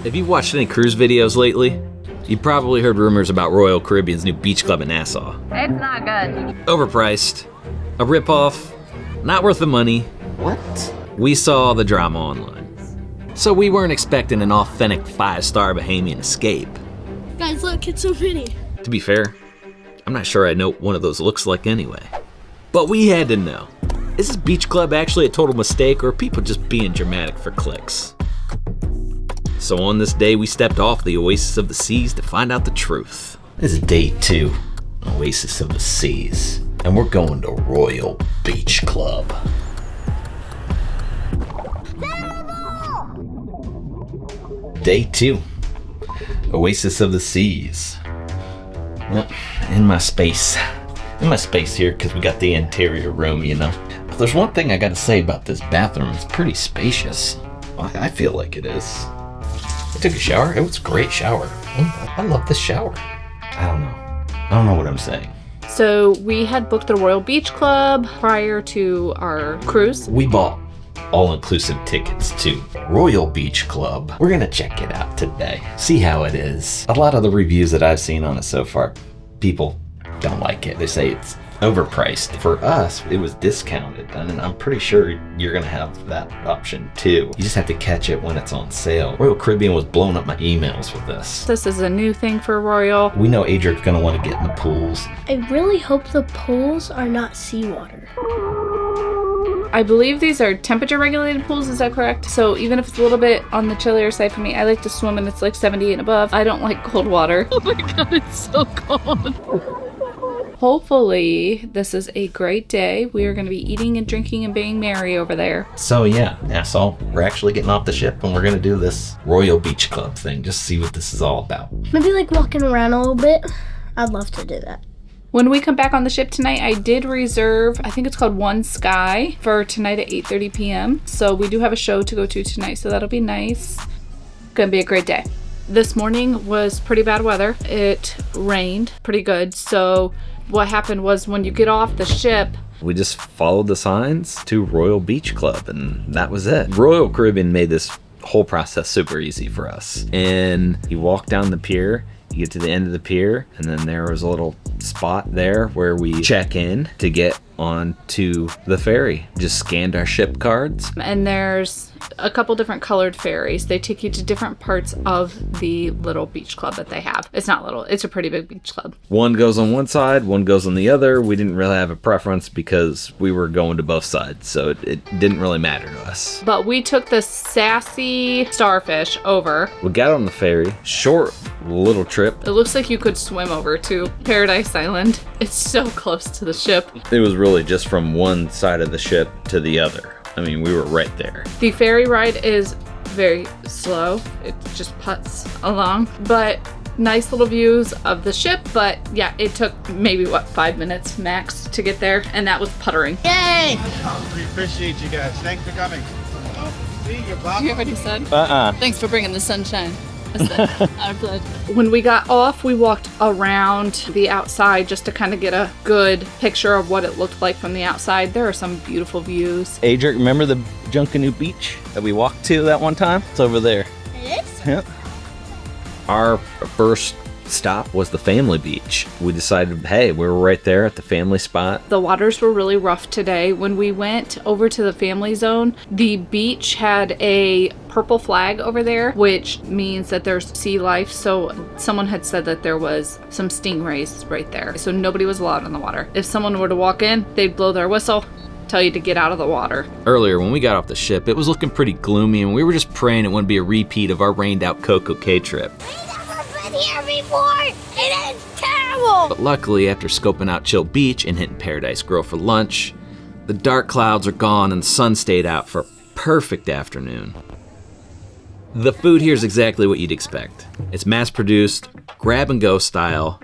If you've watched any cruise videos lately, you've probably heard rumors about Royal Caribbean's new beach club in Nassau. It's not good. Overpriced, a ripoff, not worth the money. What? We saw the drama online. So we weren't expecting an authentic 5-star Bahamian escape. Guys, look, it's so pretty. To be fair, I'm not sure I know what one of those looks like anyway. But we had to know. Is this beach club actually a total mistake, or are people just being dramatic for clicks? So on this day, we stepped off the Oasis of the Seas to find out the truth. This is day 2, Oasis of the Seas, and we're going to Royal Beach Club. Day 2, Oasis of the Seas. Well, in my space here, because we got the interior room, you know. But there's one thing I gotta say about this bathroom. It's pretty spacious. I feel like it is. I took a shower. It was a great shower. I love this shower. I don't know what I'm saying. So we had booked the Royal Beach Club prior to our cruise. We bought all-inclusive tickets to Royal Beach Club. We're gonna check it out today. See how it is. A lot of the reviews that I've seen on it so far, people don't like it. They say it's overpriced. For us, it was discounted, and I'm pretty sure you're gonna have that option too. You just have to catch it when it's on sale. Royal Caribbean was blowing up my emails with this. This is a new thing for Royal. We know Adrian's gonna want to get in the pools. I really hope the pools are not seawater. I believe these are temperature regulated pools, is that correct? So even if it's a little bit on the chillier side for me, I like to swim and it's like 78 and above. I don't like cold water. Oh my god, it's so cold. Hopefully this is a great day. We are going to be eating and drinking and being merry over there. So yeah, Nassau, we're actually getting off the ship and we're gonna do this Royal Beach Club thing, just see what this is all about. Maybe like walking around a little bit. I'd love to do that. When we come back on the ship tonight, I did reserve, I think it's called One Sky, for tonight at 8:30 p.m. So we do have a show to go to tonight, so that'll be nice. Gonna be a great day. This morning was pretty bad weather. It rained pretty good. So what happened was when you get off the ship, We just followed the signs to Royal Beach Club, and that was it. Royal Caribbean made this whole process super easy for us. And you walk down the pier, you get to the end of the pier, and then there was a little spot there where we check in to get onto the ferry. Just scanned our ship cards. and there's a couple different colored ferries. They take you to different parts of the little beach club that they have. It's not little, it's a pretty big beach club. One goes on one side, one goes on the other. We didn't really have a preference because we were going to both sides, so it didn't really matter to us. But we took the Sassy Starfish over. We got on the ferry, short little trip. It looks like you could swim over to Paradise Island. It's so close to the ship. It was really just from one side of the ship to the other. I mean, we were right there. The ferry ride is very slow. It just putts along, but nice little views of the ship. But yeah, it took maybe 5 minutes max to get there, and that was puttering. Yay! We appreciate you guys. Thanks for coming. See, you're You hear what he said? Thanks for bringing the sunshine. Our pledge. When we got off, we walked around the outside just to kind of get a good picture of what it looked like from the outside. There are some beautiful views. Adrian, remember the Junkanoo Beach that we walked to that one time? It's over there. It is? Yep. Our first stop was the family beach. We decided, hey, we were right there at the family spot. The waters were really rough today. When we went over to the family zone, the beach had a purple flag over there, which means that there's sea life. So someone had said that there was some stingrays right there. So nobody was allowed in the water. If someone were to walk in, they'd blow their whistle, tell you to get out of the water. Earlier, when we got off the ship, it was looking pretty gloomy, and we were just praying it wouldn't be a repeat of our rained out Coco Cay trip. Here before, it is terrible. But luckily, after scoping out Chill Beach and hitting Paradise Grove for lunch, the dark clouds are gone and the sun stayed out for a perfect afternoon. The food here is exactly what you'd expect. It's mass-produced, grab-and-go style,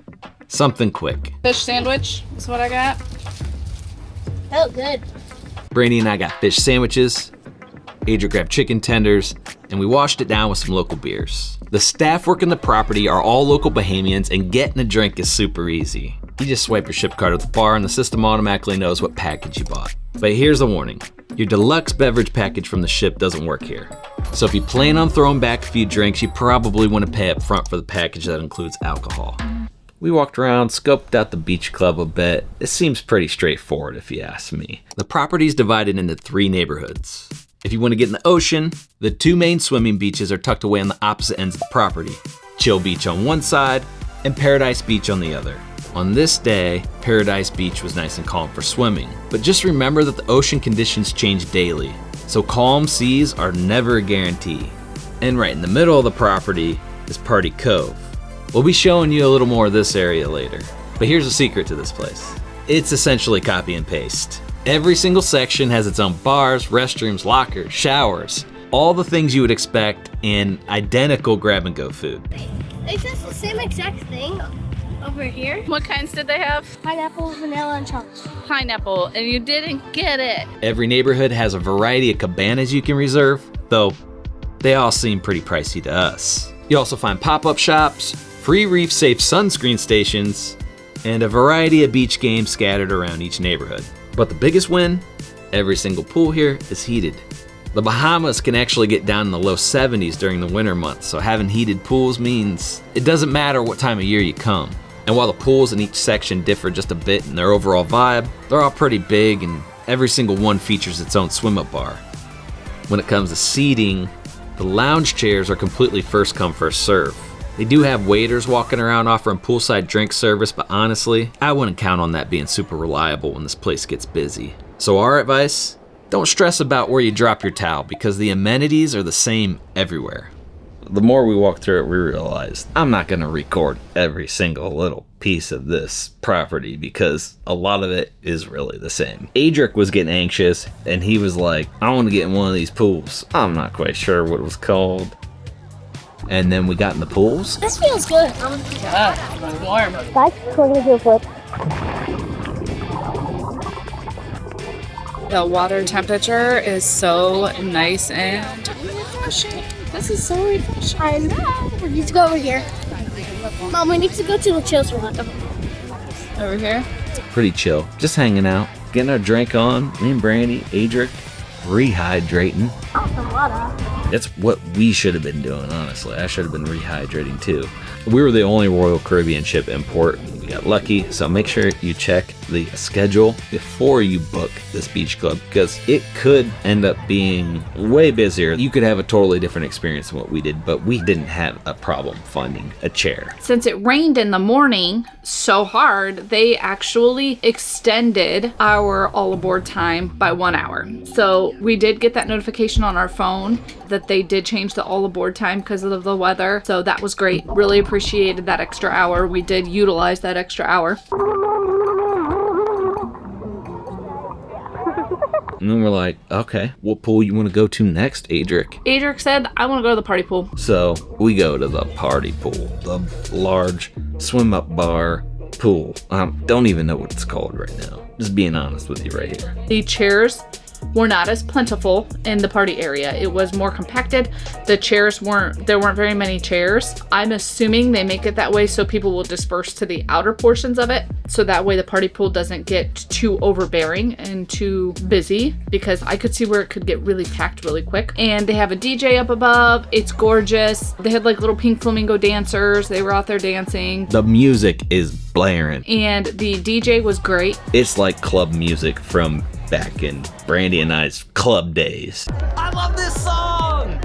something quick. Fish sandwich is what I got. Oh, good. Brady and I got fish sandwiches, Adria grabbed chicken tenders, and we washed it down with some local beers. The staff working the property are all local Bahamians, and getting a drink is super easy. You just swipe your ship card at the bar and the system automatically knows what package you bought. But here's a warning. Your deluxe beverage package from the ship doesn't work here. So if you plan on throwing back a few drinks, you probably want to pay up front for the package that includes alcohol. We walked around, scoped out the beach club a bit. It seems pretty straightforward if you ask me. The property is divided into 3 neighborhoods. If you want to get in the ocean, the 2 main swimming beaches are tucked away on the opposite ends of the property. Chill Beach on one side and Paradise Beach on the other. On this day, Paradise Beach was nice and calm for swimming, but just remember that the ocean conditions change daily, so calm seas are never a guarantee. And right in the middle of the property is Party Cove. We'll be showing you a little more of this area later, but here's a secret to this place. It's essentially copy and paste. Every single section has its own bars, restrooms, lockers, showers, all the things you would expect in identical grab-and-go food. Is this the same exact thing over here? What kinds did they have? Pineapple, vanilla, and chocolate. Pineapple, and you didn't get it. Every neighborhood has a variety of cabanas you can reserve, though they all seem pretty pricey to us. You also find pop-up shops, free reef-safe sunscreen stations, and a variety of beach games scattered around each neighborhood. But the biggest win, every single pool here is heated. The Bahamas can actually get down in the low 70s during the winter months, so having heated pools means it doesn't matter what time of year you come. And while the pools in each section differ just a bit in their overall vibe, they're all pretty big and every single one features its own swim-up bar. When it comes to seating, the lounge chairs are completely first come, first serve. They do have waiters walking around offering poolside drink service, but honestly, I wouldn't count on that being super reliable when this place gets busy. So our advice? Don't stress about where you drop your towel because the amenities are the same everywhere. The more we walked through it, we realized I'm not going to record every single little piece of this property because a lot of it is really the same. Adric was getting anxious and he was like, I want to get in one of these pools. I'm not quite sure what it was called. And then we got in the pools. This feels good. Yeah, it's warm. Guys, we're gonna do a flip. The water temperature is so nice and refreshing. This is so refreshing. I know. We need to go over here. Mom, we need to go to the chill spot. Over here? Pretty chill. Just hanging out, getting our drink on. Me and Brandy, Adric, rehydrating. Awesome water. That's what we should have been doing, honestly. I should have been rehydrating too. We were the only Royal Caribbean ship in port. We got lucky, so make sure you check the schedule before you book this beach club because it could end up being way busier. You could have a totally different experience than what we did, but we didn't have a problem finding a chair. Since it rained in the morning so hard, they actually extended our all aboard time by 1 hour. So we did get that notification on our phone that they did change the all aboard time because of the weather. So that was great. Really appreciated that extra hour. We did utilize that extra hour. And then we're like, okay, what pool you want to go to next, Adric? Adric said, I want to go to the party pool. So we go to the party pool, the large swim-up bar pool. Don't even know what it's called right now. Just being honest with you right here. The chairs were not as plentiful in the party area. It was more compacted. The chairs there weren't very many chairs. I'm assuming they make it that way so people will disperse to the outer portions of it. So that way the party pool doesn't get too overbearing and too busy because I could see where it could get really packed really quick. And they have a DJ up above. It's gorgeous. They had like little pink flamingo dancers. They were out there dancing. The music is blaring. And the DJ was great. It's like club music from back in Brandy and I's club days. I love this song!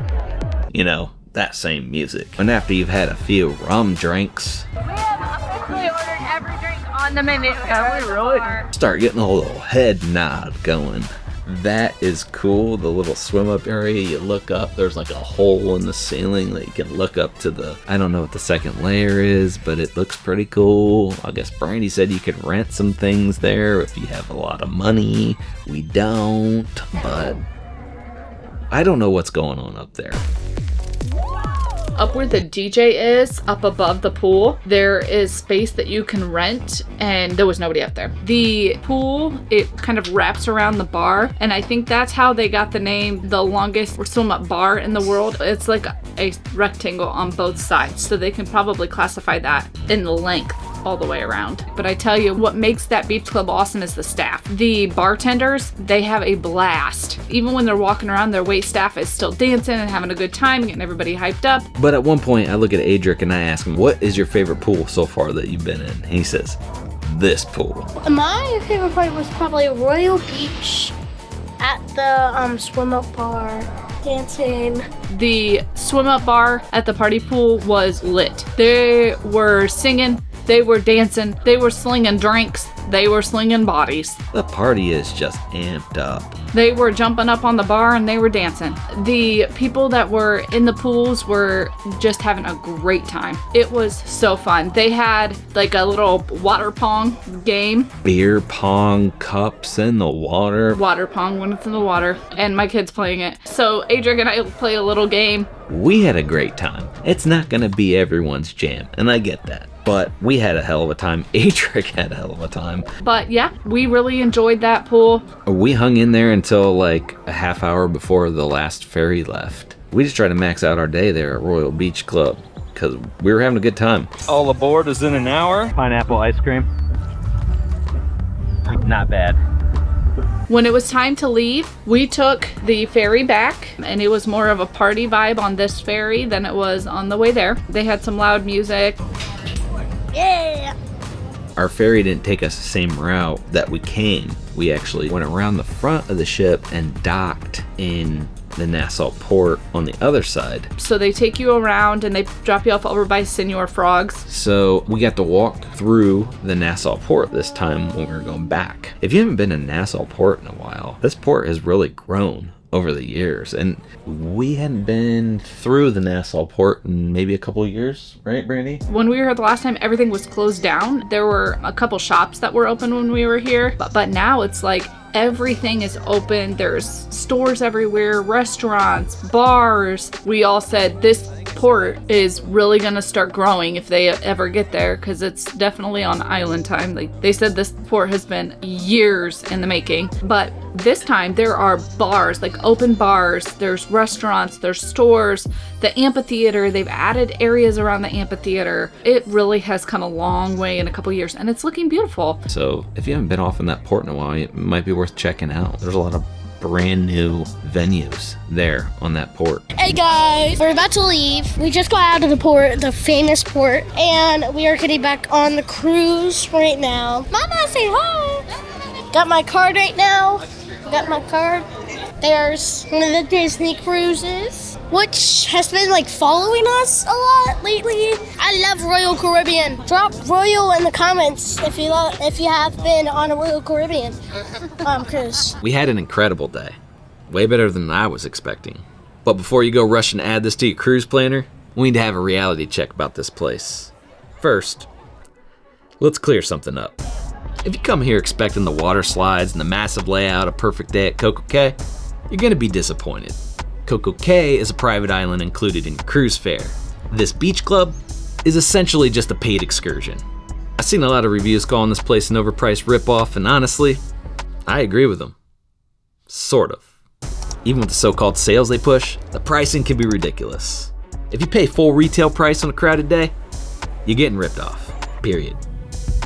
You know, that same music. And after you've had a few rum drinks, We have officially ordered every drink on the menu. Have we really? start getting a little head nod going. That is cool. The little swim up area, you look up, there's like a hole in the ceiling that you can look up to the, I don't know what the second layer is, but it looks pretty cool. I guess Brandy said you could rent some things there if you have a lot of money. We don't, but I don't know what's going on up there. Up where the DJ is, up above the pool, there is space that you can rent, and there was nobody up there. The pool, it kind of wraps around the bar, and I think that's how they got the name, the longest swim-up bar in the world. It's like a rectangle on both sides, so they can probably classify that in the length all the way around. But I tell you, what makes that beach club awesome is the staff. The bartenders, they have a blast. Even when they're walking around, their wait staff is still dancing and having a good time, getting everybody hyped up. But at one point, I look at Adric and I ask him, what is your favorite pool so far that you've been in? And he says, this pool. My favorite part was probably Royal Beach at the swim up bar, dancing. The swim up bar at the party pool was lit. They were singing, they were dancing, they were slinging drinks, they were slinging bodies. The party is just amped up. They were jumping up on the bar and they were dancing. The people that were in the pools were just having a great time. It was so fun. They had like a little water pong game. Beer pong cups in the water. Water pong when it's in the water. And my kids playing it. So Adric and I play a little game. We had a great time. It's not going to be everyone's jam, and I get that. But we had a hell of a time. Adric had a hell of a time. But yeah, we really enjoyed that pool. We hung in there until like a half hour before the last ferry left. We just tried to max out our day there at Royal Beach Club because we were having a good time. All aboard is in an hour. Pineapple ice cream. Not bad. When it was time to leave, we took the ferry back, and it was more of a party vibe on this ferry than it was on the way there. They had some loud music. Yeah. Our ferry didn't take us the same route that we came. We actually went around the front of the ship and docked in the Nassau port on the other side. So they take you around and they drop you off over by Senor Frogs. So we got to walk through the Nassau port this time when we were going back. If you haven't been to Nassau port in a while, this port has really grown over the years, and we hadn't been through the Nassau port in maybe a couple of years, right, Brandy? When we were here the last time, everything was closed down. There were a couple shops that were open when we were here, but now it's like everything is open. There's stores everywhere, restaurants, bars. We all said this port is really gonna start growing if they ever get there, because it's definitely on island time. Like they said, this port has been years in the making, but this time there are bars, like open bars, there's restaurants, there's stores, the amphitheater, they've added areas around the amphitheater. It really has come a long way in a couple years, and it's looking beautiful. So if you haven't been off in that port in a while, it might be worth checking out. There's a lot of brand new venues there on that port. Hey guys, we're about to leave. We just got out of the port, the famous port, and we are getting back on the cruise right now. Mama, say hi. Got my card right now. Got my card. There's one of the Disney cruises, which has been like following us a lot lately. I love Royal Caribbean. Drop Royal in the comments if you have been on a Royal Caribbean cruise. We had an incredible day. Way better than I was expecting. But before you go rush and add this to your cruise planner, we need to have a reality check about this place. First, let's clear something up. If you come here expecting the water slides and the massive layout of Perfect Day at Coco Cay, you're gonna be disappointed. Coco Cay is a private island included in your cruise fare. This beach club is essentially just a paid excursion. I've seen a lot of reviews calling this place an overpriced ripoff, and honestly, I agree with them. Sort of. Even with the so-called sales they push, the pricing can be ridiculous. If you pay full retail price on a crowded day, you're getting ripped off, period.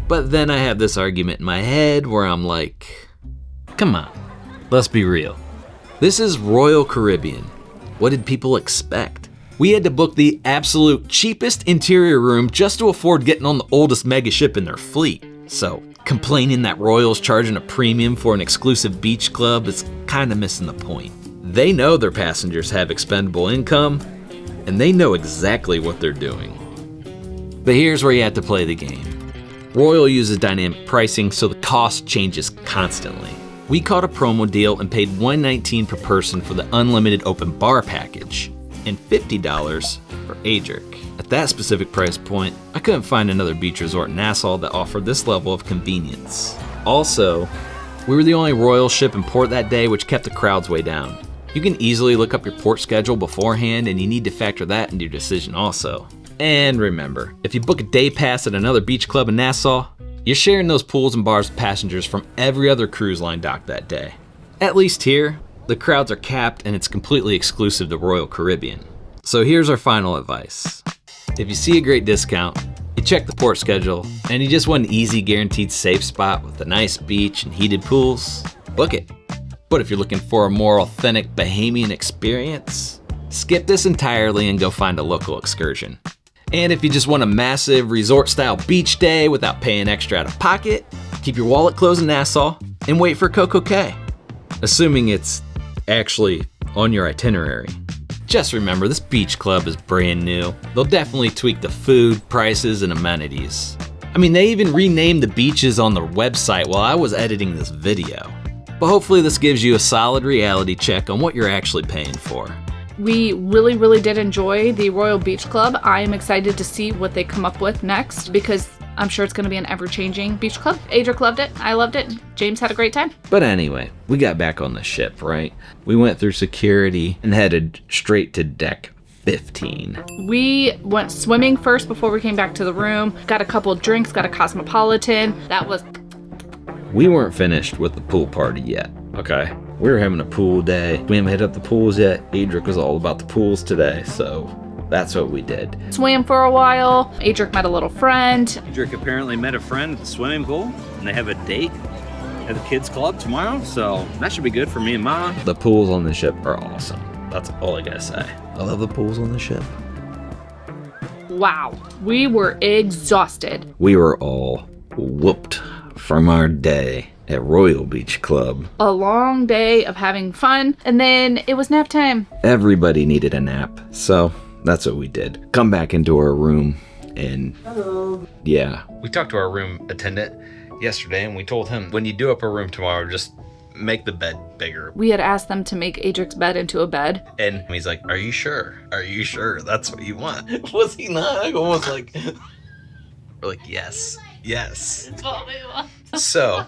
But then I have this argument in my head where I'm like, come on, let's be real. This is Royal Caribbean. What did people expect? We had to book the absolute cheapest interior room just to afford getting on the oldest mega ship in their fleet. So complaining that Royal's charging a premium for an exclusive beach club is kind of missing the point. They know their passengers have expendable income, and they know exactly what they're doing. But here's where you have to play the game. Royal uses dynamic pricing, so the cost changes constantly. We caught a promo deal and paid $119 per person for the unlimited open bar package, and $50 for Adric. At that specific price point, I couldn't find another beach resort in Nassau that offered this level of convenience. Also, we were the only Royal ship in port that day, which kept the crowds way down. You can easily look up your port schedule beforehand, and you need to factor that into your decision also. And remember, if you book a day pass at another beach club in Nassau, you're sharing those pools and bars with passengers from every other cruise line docked that day. At least here, the crowds are capped and it's completely exclusive to Royal Caribbean. So here's our final advice. If you see a great discount, You check the port schedule, and you just want an easy, guaranteed safe spot with a nice beach and heated pools, book it. But if you're looking for a more authentic Bahamian experience, skip this entirely and go find a local excursion. And if you just want a massive resort-style beach day without paying extra out of pocket, keep your wallet closed in Nassau and wait for Coco Cay. Assuming it's actually on your itinerary. Just remember, this beach club is brand new. They'll definitely tweak the food, prices, and amenities. I mean, they even renamed the beaches on their website while I was editing this video. But hopefully this gives you a solid reality check on what you're actually paying for. We really, really did enjoy the Royal Beach Club. I am excited to see what they come up with next because I'm sure it's going to be an ever-changing beach club. Adric loved it. I loved it. James had a great time. But anyway, we got back on the ship, right? We went through security and headed straight to deck 15. We went swimming first before we came back to the room. Got a couple of drinks, got a Cosmopolitan. We weren't finished with the pool party yet, okay? We were having a pool day. We haven't hit up the pools yet. Adric was all about the pools today, so that's what we did. Swam for a while. Adric met a little friend. Adric apparently met a friend at the swimming pool, and they have a date at the kids club tomorrow, so that should be good for me and Mama. The pools on the ship are awesome. That's all I gotta say. I love the pools on the ship. Wow, we were exhausted. We were all whooped from our day at Royal Beach Club. A long day of having fun, and then it was nap time. Everybody needed a nap, so that's what we did. Come back into our room and yeah. We talked to our room attendant yesterday and we told him, when you do up a room tomorrow, just make the bed bigger. We had asked them to make Adric's bed into a bed. And he's like, are you sure? Are you sure that's what you want? Was he not? I was like, we're like, yes. Yes. So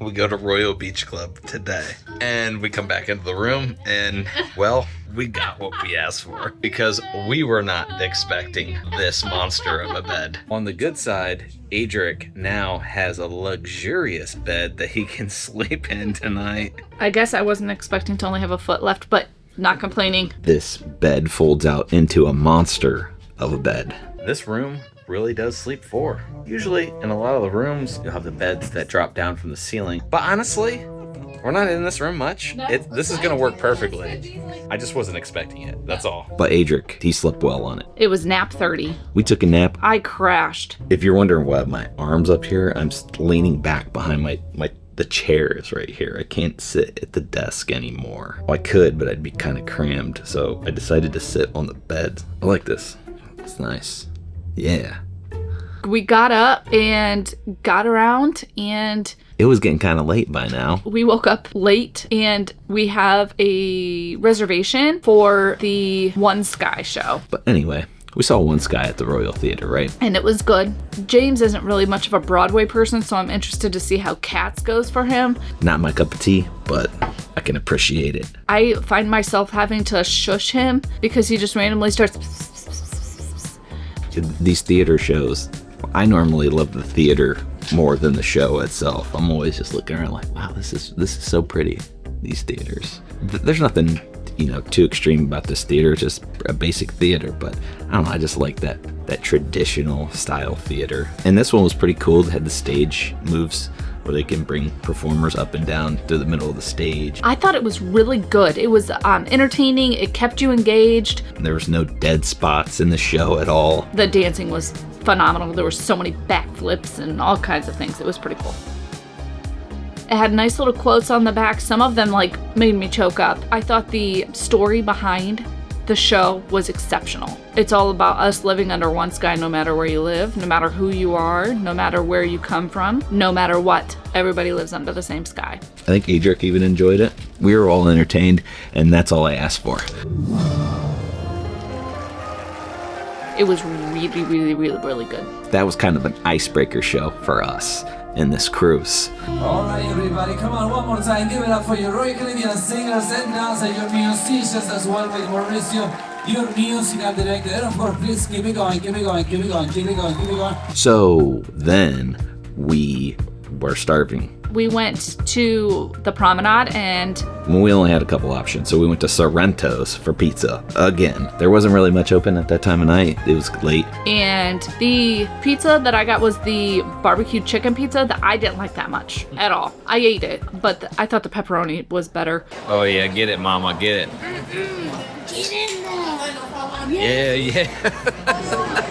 we go to Royal Beach Club today and we come back into the room and, well, we got what we asked for because we were not expecting this monster of a bed. On the good side, Adric now has a luxurious bed that he can sleep in tonight. I guess I wasn't expecting to only have a foot left, but not complaining. This bed folds out into a monster of a bed. This room really does sleep four. Usually in a lot of the rooms, you'll have the beds that drop down from the ceiling. But honestly, we're not in this room much. This is gonna work perfectly. I just wasn't expecting it, that's all. But Adric, he slept well on it. It was nap 30. We took a nap. I crashed. If you're wondering why my arm's up here, I'm leaning back behind the chair is right here. I can't sit at the desk anymore. Well, I could, but I'd be kind of crammed. So I decided to sit on the bed. I like this. It's nice. Yeah. We got up and got around and it was getting kind of late by now. We woke up late and we have a reservation for the One Sky show. But anyway, we saw One Sky at the Royal Theater, right? And it was good. James isn't really much of a Broadway person, so I'm interested to see how Cats goes for him. Not my cup of tea, but I can appreciate it. I find myself having to shush him because he just randomly starts. These theater shows, I normally love the theater more than the show itself. I'm always just looking around like, wow, this is so pretty, these theaters. There's nothing, too extreme about this theater. It's just a basic theater, but I don't know, I just like that traditional style theater. And this one was pretty cool. They had the stage moves where they can bring performers up and down to the middle of the stage. I thought it was really good. It was entertaining. It kept you engaged. There was no dead spots in the show at all. The dancing was phenomenal. There were so many backflips and all kinds of things. It was pretty cool. It had nice little quotes on the back. Some of them made me choke up. I thought the story behind the show was exceptional. It's all about us living under one sky no matter where you live, no matter who you are, no matter where you come from, no matter what. Everybody lives under the same sky. I think Adric even enjoyed it. We were all entertained, and that's all I asked for. It was really, really, really, really good. That was kind of an icebreaker show for us in this cruise. All right, everybody, come on, one more time. Give it up for your Royal Caribbean singers and dancers, your musicians as well with Mauricio, your musical director. And of course, please keep it going, keep it going, keep it going, keep it going, keep it going. So then we we're starving. We went to the promenade and We only had a couple options, so we went to Sorrento's for pizza. Again, there wasn't really much open at that time of night. It was late. the pizza that I got was the barbecue chicken pizza that I didn't like that much at all. I ate it, but I thought the pepperoni was better. Oh yeah, get it, Mama, get it. Get in Yeah, there. yeah.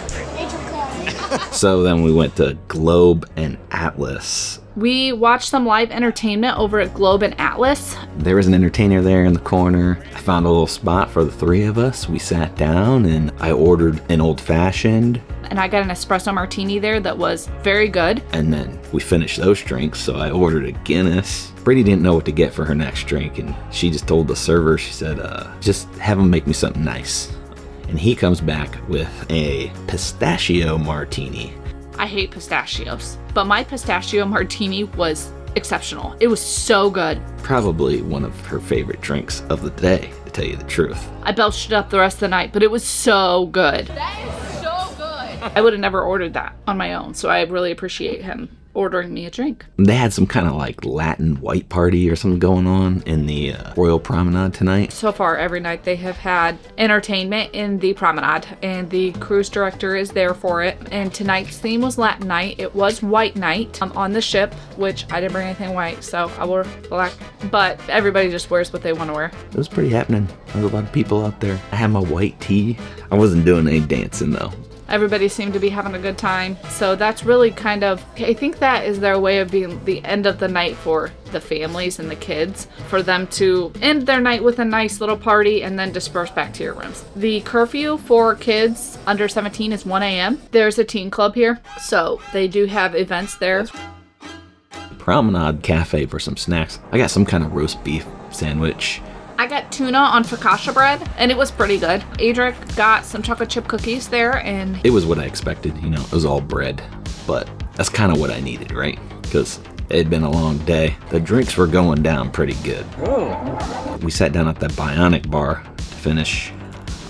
So then we went to Globe and Atlas. We watched some live entertainment over at Globe and Atlas. There was an entertainer there in the corner. I found a little spot for the three of us. We sat down and I ordered an old fashioned. And I got an espresso martini there that was very good. And then we finished those drinks, so I ordered a Guinness. Brady didn't know what to get for her next drink, and she just told the server, she said, just have him make me something nice. And he comes back with a pistachio martini. I hate pistachios, but my pistachio martini was exceptional. It was so good. Probably one of her favorite drinks of the day, to tell you the truth. I belched it up the rest of the night, but it was so good. That is so good. I would have never ordered that on my own, so I really appreciate him ordering me a drink. They had some kind of like Latin white party or something going on in the Royal Promenade tonight. So far, every night they have had entertainment in the promenade, and the cruise director is there for it. And tonight's theme was Latin night. It was white night on the ship, which I didn't bring anything white, so I wore black. But everybody just wears what they want to wear. It was pretty happening. There was a lot of people out there. I had my white tee. I wasn't doing any dancing though. Everybody seemed to be having a good time. So that's really kind of, I think that is their way of being the end of the night for the families and the kids, for them to end their night with a nice little party and then disperse back to your rooms. The curfew for kids under 17 is 1 a.m. There's a teen club here, so they do have events there. Promenade Cafe for some snacks. I got some kind of roast beef sandwich. I got tuna on focaccia bread, and it was pretty good. Adric got some chocolate chip cookies there, and It was what I expected, you know, it was all bread. But that's kind of what I needed, right? Because it had been a long day. The drinks were going down pretty good. We sat down at the Bionic bar to finish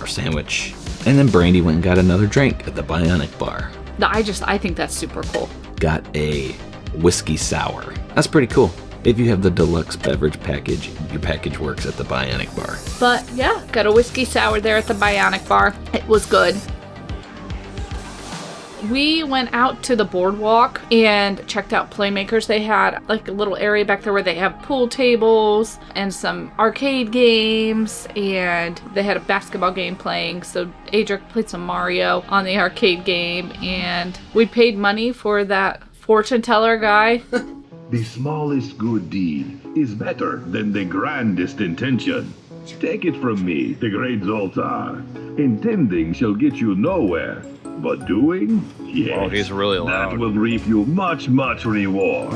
our sandwich. And then Brandy went and got another drink at the Bionic bar. I think that's super cool. Got a whiskey sour. That's pretty cool. If you have the Deluxe Beverage Package, your package works at the Bionic bar. But yeah, got a whiskey sour there at the Bionic bar. It was good. We went out to the boardwalk and checked out Playmakers. They had like a little area back there where they have pool tables and some arcade games, and they had a basketball game playing. So Adric played some Mario on the arcade game, and we paid money for that fortune teller guy. The smallest good deed is better than the grandest intention. Take it from me, the great Zoltar. Intending shall get you nowhere, but doing, yes, Oh, he's really loud. that will reap you much, much reward.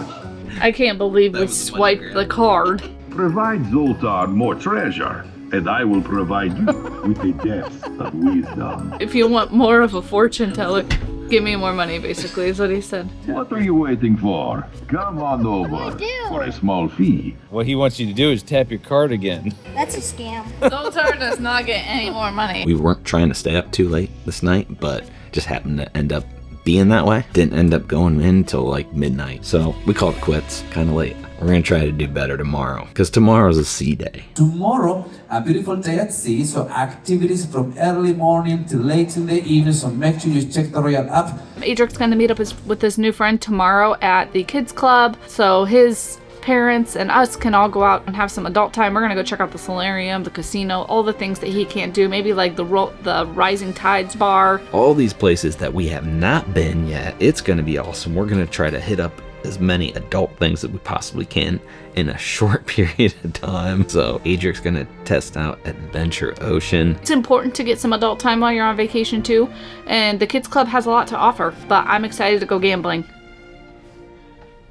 I can't believe we swiped the card. Provide Zoltar more treasure, and I will provide you with the depths of wisdom. If you want more of a fortune teller, give me more money, basically, is what he said. What are you waiting for? Come on over for a small fee. What he wants you to do is tap your card again. That's a scam. Zoltar does not get any more money. We weren't trying to stay up too late this night, but just happened to end up being that way. Didn't end up going in till like midnight. So we called it quits, kind of late. We're going to try to do better tomorrow, because tomorrow's a sea day. Tomorrow, a beautiful day at sea, so activities from early morning till late in the evening, so make sure you check the Royal app. Adric's going to meet up with his new friend tomorrow at the kids club, so his parents and us can all go out and have some adult time. We're going to go check out the solarium, the casino, all the things that he can't do, maybe like the Rising Tides bar. All these places that we have not been yet, it's going to be awesome. We're going to try to hit up as many adult things that we possibly can in a short period of time. So Adric's gonna test out Adventure Ocean. It's important to get some adult time while you're on vacation too, and the kids club has a lot to offer, but I'm excited to go gambling.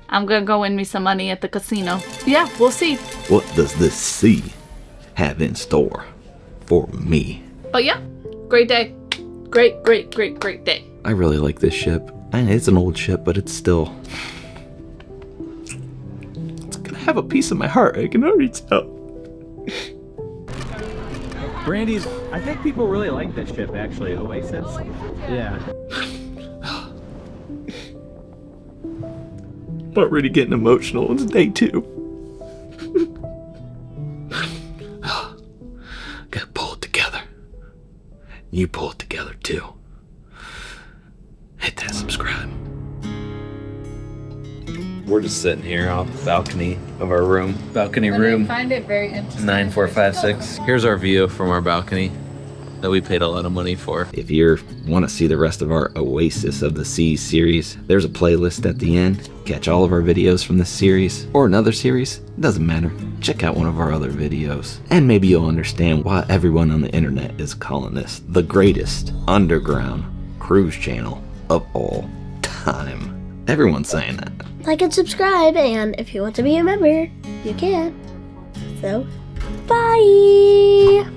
I'm gonna go win me some money at the casino. Yeah, we'll see. What does this sea have in store for me? But yeah, great day. Great day. I really like this ship. And it's an old ship, but it's still... have a piece of my heart, I can already tell. Brandy's, I think people really like this ship actually, Oasis. Yeah. already getting emotional. It's day 2. Gotta pull it together. You pull it together too. Hit that subscribe. We're just sitting here off the balcony of our room. Balcony And room I find it very interesting. 9456. Here's our view from our balcony that we paid a lot of money for. If you want to see the rest of our Oasis of the Seas series, there's a playlist at the end. Catch all of our videos from this series or another series. It doesn't matter. Check out one of our other videos. And maybe you'll understand why everyone on the internet is calling this the greatest underground cruise channel of all time. Everyone's saying that. Like and subscribe, and if you want to be a member, you can. So, bye!